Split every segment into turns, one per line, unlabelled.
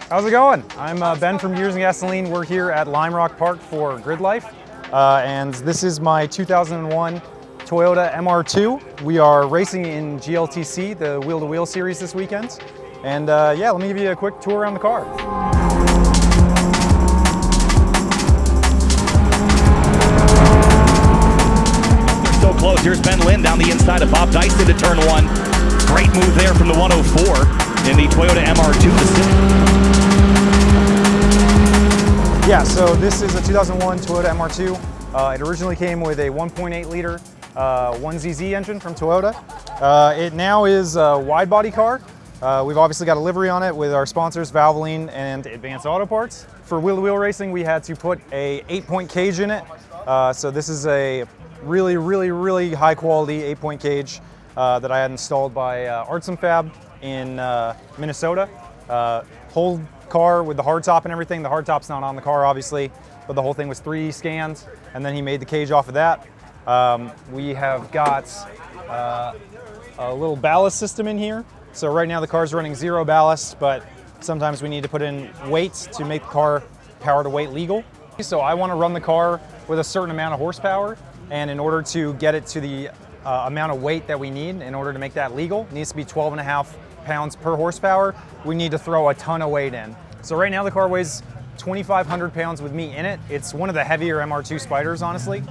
How's it going? I'm Ben from Gears and Gasoline. We're here at Lime Rock Park for Gridlife, and this is my 2001 Toyota MR2. We are racing in GLTC, the wheel-to-wheel series this weekend. And yeah, let me give you a quick tour around the car.
So close. Here's Ben Lynn down the inside of Bob Dyson to turn one. Great move there from the 104 in the Toyota MR2.
Yeah, so this is a 2001 Toyota MR2. It originally came with a 1.8 liter 1ZZ engine from Toyota. It now is a wide body car. We've obviously got a livery on it with our sponsors Valvoline and Advanced Auto Parts. For wheel-to-wheel racing, we had to put a 8-point cage in it. So this is a really high quality 8-point cage that I had installed by Arts and Fab in Minnesota. Whole car with the hardtop and everything. The hardtop's not on the car, obviously, but the whole thing was 3D scans, and then he made the cage off of that. We have got a little ballast system in here. So right now the car's running 0 ballast, but sometimes we need to put in weight to make the car power to weight legal. So I want to run the car with a certain amount of horsepower, and in order to get it to the amount of weight that we need in order to make that legal, it needs to be 12.5 pounds per horsepower. We need to throw a ton of weight in. So right now the car weighs 2,500 pounds with me in it. It's one of the heavier MR2 Spyders, honestly.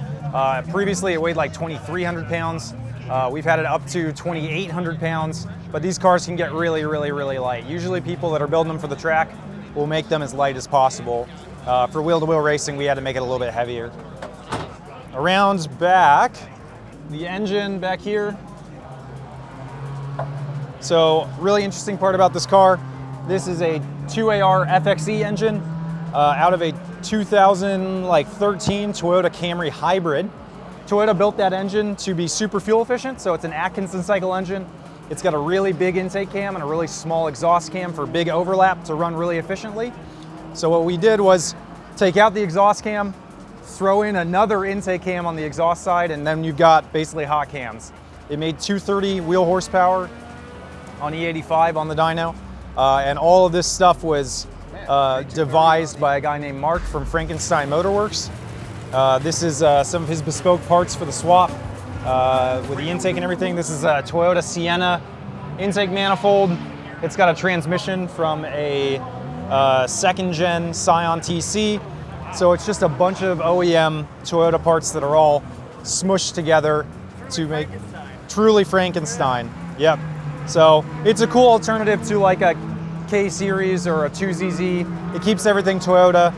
Previously it weighed like 2,300 pounds. We've had it up to 2,800 pounds, but these cars can get really light. Usually people that are building them for the track will make them as light as possible. For wheel-to-wheel racing, we had to make it a little bit heavier. Around back, the engine back here. So really interesting part about this car, this is a 2AR FXE engine out of a 2013 Toyota Camry Hybrid. Toyota built that engine to be super fuel efficient, so it's an Atkinson cycle engine. It's got a really big intake cam and a really small exhaust cam for big overlap to run really efficiently. So what we did was take out the exhaust cam, throw in another intake cam on the exhaust side, and then you've got basically hot cams. It made 230 wheel horsepower on E85 on the dyno, and all of this stuff was devised by a guy named Mark from Frankenstein Motorworks. This is some of his bespoke parts for the swap with the intake and everything. This is a Toyota Sienna intake manifold. It's got a transmission from a second gen Scion TC. So it's just a bunch of OEM Toyota parts that are all smushed together to make truly Frankenstein. Yep. So it's a cool alternative to like a K series or a 2ZZ. It keeps everything Toyota.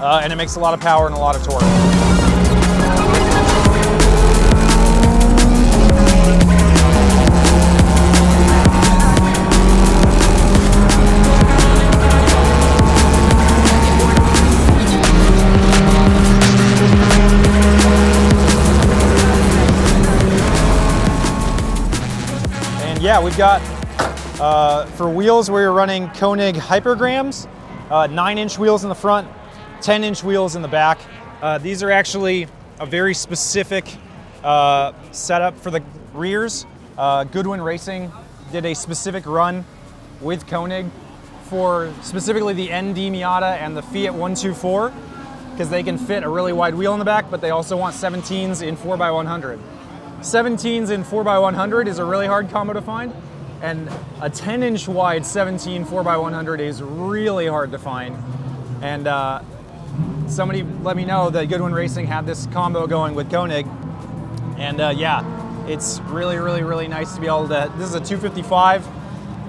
And it makes a lot of power and a lot of torque. And yeah, we've got, for wheels, we're running Konig Hypergrams, 9-inch wheels in the front, 10-inch wheels in the back. These are actually a very specific setup for the rears. Goodwin Racing did a specific run with Konig for specifically the ND Miata and the Fiat 124, because they can fit a really wide wheel in the back, but they also want 17s in 4x100. 17s in 4x100 is a really hard combo to find, and a 10-inch wide 17 4x100 is really hard to find. And somebody let me know that Goodwin Racing had this combo going with Konig, and yeah, it's really nice to be able to. This is a 255,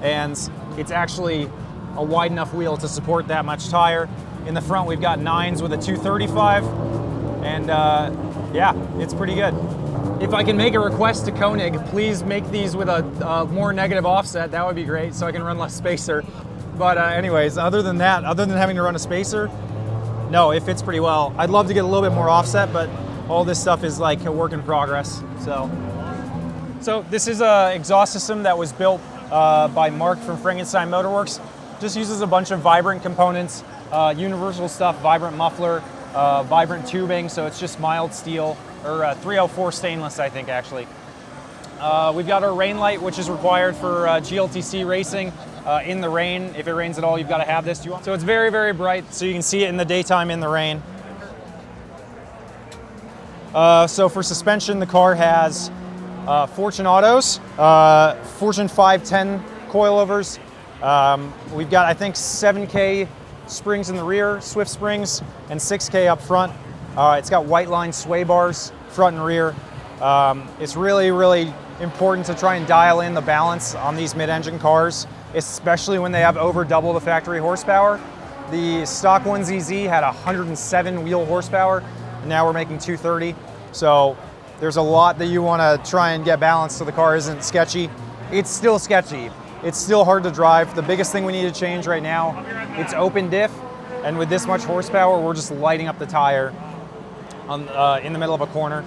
and it's actually a wide enough wheel to support that much tire. In the front, we've got 9s with a 235, and yeah, it's pretty good. If I can make a request to Konig, please make these with a more negative offset. That would be great, so I can run less spacer. But anyways, other than that, other than having to run a spacer, no, it fits pretty well. I'd love to get a little bit more offset, but all this stuff is like a work in progress. So this is an exhaust system that was built by Mark from Frankenstein Motorworks. Just uses a bunch of Vibrant components, universal stuff, Vibrant muffler, Vibrant tubing, so it's just mild steel, or 304 stainless, I think, actually. We've got our rain light, which is required for GLTC racing. in the rain. If it rains at all, you've got to have this. So it's very, very bright, so you can see it in the daytime in the rain. So for suspension, the car has Fortune Autos, Fortune 510 coilovers. We've got, I think, 7K springs in the rear, Swift springs, and 6K up front. It's got white line sway bars, front and rear. It's really, really important to try and dial in the balance on these mid-engine cars, especially when they have over double the factory horsepower. The stock 1ZZ had 107 wheel horsepower, and now we're making 230. So there's a lot that you want to try and get balanced so the car isn't sketchy. It's still sketchy. It's still hard to drive. The biggest thing we need to change right now, it's open diff, and with this much horsepower, we're just lighting up the tire in the middle of a corner.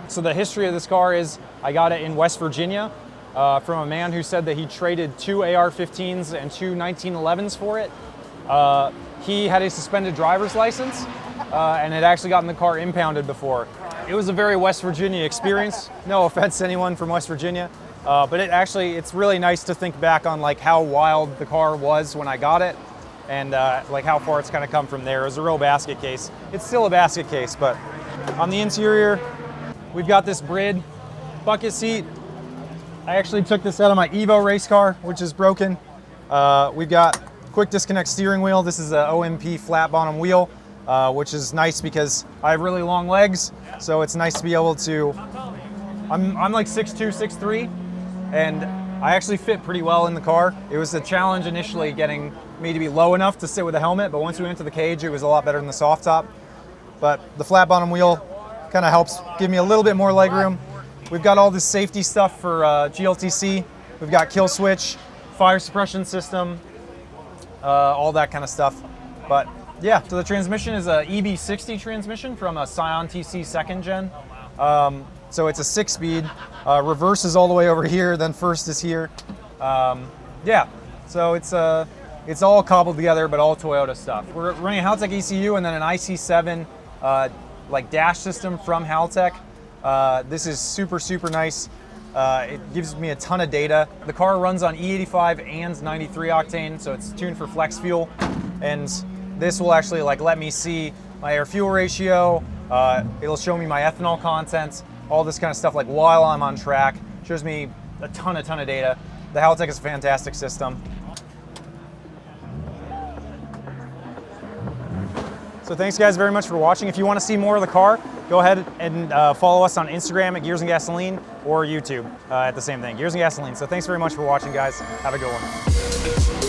So the history of this car is I got it in West Virginia from a man who said that he traded 2 AR-15s and 2 1911s for it. He had a suspended driver's license and had actually gotten the car impounded before. It was a very West Virginia experience. No offense to anyone from West Virginia, but it's really nice to think back on like how wild the car was when I got it, and like how far it's kind of come from there. It was a real basket case. It's still a basket case, but on the interior, we've got this Brid bucket seat. I actually took this out of my Evo race car, which is broken. We've got quick disconnect steering wheel. This is an OMP flat bottom wheel, which is nice because I have really long legs. So it's nice to be able to, I'm like 6'2", 6'3", and I actually fit pretty well in the car. It was a challenge initially getting me to be low enough to sit with a helmet, but once we went to the cage, it was a lot better than the soft top. But the flat bottom wheel kind of helps give me a little bit more leg room. We've got all this safety stuff for GLTC. We've got kill switch, fire suppression system, all that kind of stuff. But yeah, so the transmission is a EB60 transmission from a Scion TC 2nd gen. So it's a 6-speed. Reverse is all the way over here, then first is here. Yeah, so it's all cobbled together, but all Toyota stuff. We're running a Haltech ECU and then an IC7 like dash system from Haltech. This is super, super nice. It gives me a ton of data. The car runs on E85 and 93 octane, so it's tuned for flex fuel. And this will actually like let me see my air fuel ratio. It'll show me my ethanol content, all this kind of stuff like while I'm on track. Shows me a ton of data. The Haltech is a fantastic system. So thanks guys very much for watching. If you want to see more of the car, go ahead and follow us on Instagram at Gears and Gasoline or YouTube at the same thing, Gears and Gasoline. So thanks very much for watching guys. Have a good one.